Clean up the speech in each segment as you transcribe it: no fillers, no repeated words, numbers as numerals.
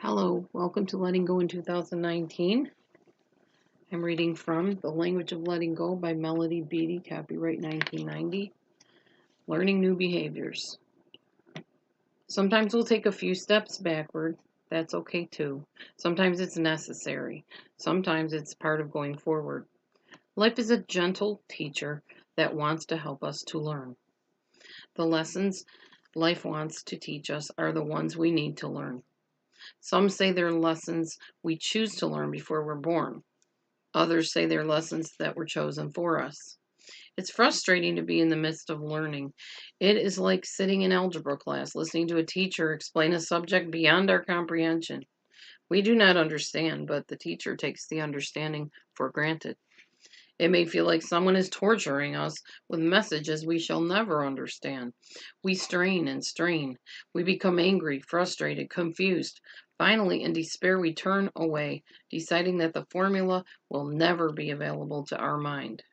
Hello, welcome to Letting Go in 2019. I'm reading from The Language of Letting Go by Melody Beattie, copyright 1990. Learning new behaviors. Sometimes we'll take a few steps backward. That's okay too. Sometimes it's necessary. Sometimes it's part of going forward. Life is a gentle teacher that wants to help us to learn. The lessons life wants to teach us are the ones we need to learn. Some say they're lessons we choose to learn before we're born. Others say they're lessons that were chosen for us. It's frustrating to be in the midst of learning. It is like sitting in algebra class, listening to a teacher explain a subject beyond our comprehension. We do not understand, but the teacher takes the understanding for granted. It may feel like someone is torturing us with messages we shall never understand. We strain and strain. We become angry, frustrated, confused. Finally, in despair, we turn away, deciding that the formula will never be available to our mind.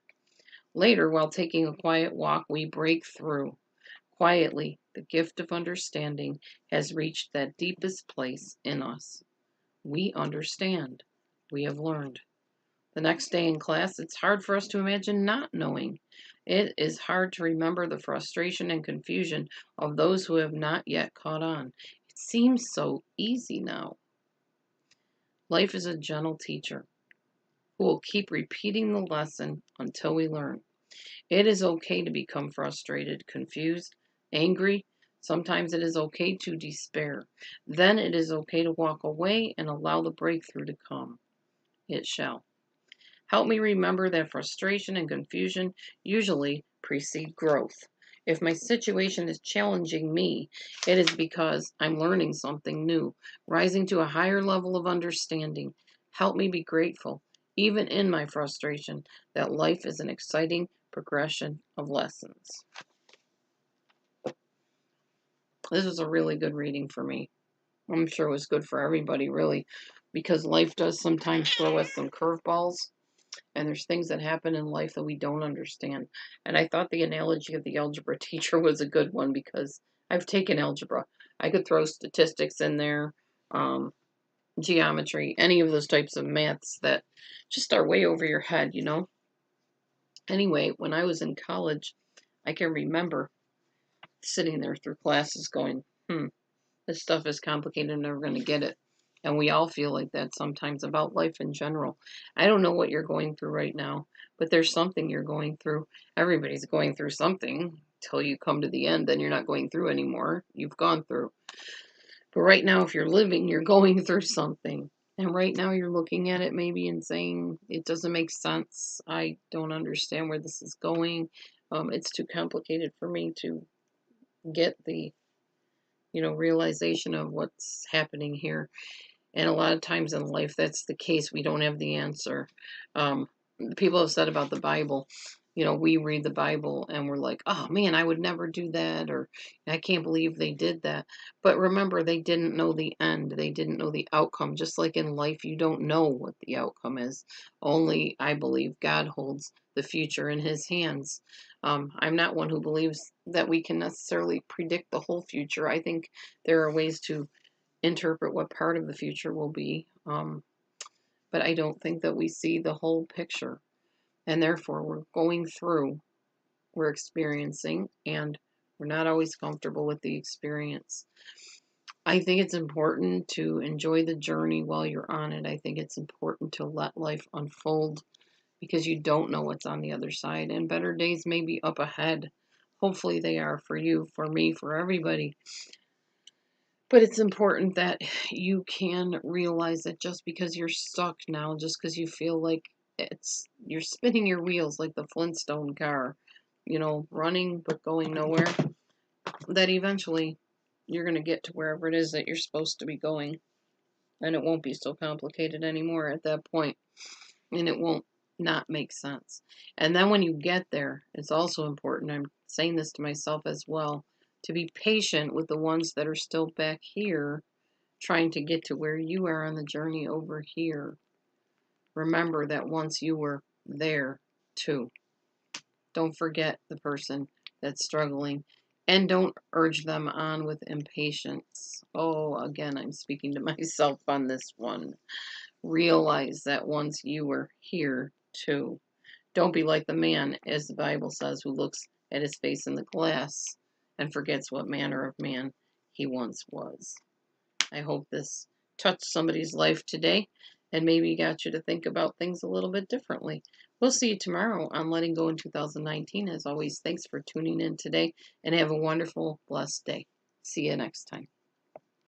Later, while taking a quiet walk, we break through. Quietly, the gift of understanding has reached that deepest place in us. We understand. We have learned. The next day in class, it's hard for us to imagine not knowing. It is hard to remember the frustration and confusion of those who have not yet caught on. It seems so easy now. Life is a gentle teacher who will keep repeating the lesson until we learn. It is okay to become frustrated, confused, angry. Sometimes it is okay to despair. Then it is okay to walk away and allow the breakthrough to come. It shall. Help me remember that frustration and confusion usually precede growth. If my situation is challenging me, it is because I'm learning something new, rising to a higher level of understanding. Help me be grateful, even in my frustration, that life is an exciting progression of lessons. This was a really good reading for me. I'm sure it was good for everybody, really, because life does sometimes throw us some curveballs. And there's things that happen in life that we don't understand. And I thought the analogy of the algebra teacher was a good one because I've taken algebra. I could throw statistics in there, geometry, any of those types of maths that just are way over your head, you know? Anyway, when I was in college, I can remember sitting there through classes going, this stuff is complicated, I'm never going to get it. And we all feel like that sometimes about life in general. I don't know what you're going through right now, but there's something you're going through. Everybody's going through something till you come to the end, then you're not going through anymore. You've gone through. But right now, if you're living, you're going through something. And right now you're looking at it maybe and saying, it doesn't make sense. I don't understand where this is going. It's too complicated for me to get the realization of what's happening here. And a lot of times in life, that's the case. We don't have the answer. People have said about the Bible, we read the Bible and we're like, oh man, I would never do that, or I can't believe they did that. But remember, they didn't know the end. They didn't know the outcome. Just like in life, you don't know what the outcome is. Only, I believe, God holds the future in his hands. I'm not one who believes that we can necessarily predict the whole future. I think there are ways to interpret what part of the future will be. But I don't think that we see the whole picture. And therefore, we're experiencing, and we're not always comfortable with the experience. I think it's important to enjoy the journey while you're on it. I think it's important to let life unfold because you don't know what's on the other side, and better days may be up ahead. Hopefully they are for you, for me, for everybody. But it's important that you can realize that just because you're stuck now, just because you feel like you're spinning your wheels like the Flintstone car, running but going nowhere, that eventually you're going to get to wherever it is that you're supposed to be going. And it won't be so complicated anymore at that point. And it won't not make sense. And then when you get there, it's also important, I'm saying this to myself as well, to be patient with the ones that are still back here trying to get to where you are on the journey over here. Remember that once you were there too. Don't forget the person that's struggling. And don't urge them on with impatience. Oh, again, I'm speaking to myself on this one. Realize that once you were here too. Don't be like the man, as the Bible says, who looks at his face in the glass and forgets what manner of man he once was. I hope this touched somebody's life today and maybe got you to think about things a little bit differently. We'll see you tomorrow on Letting Go in 2019. As always, thanks for tuning in today and have a wonderful, blessed day. See you next time.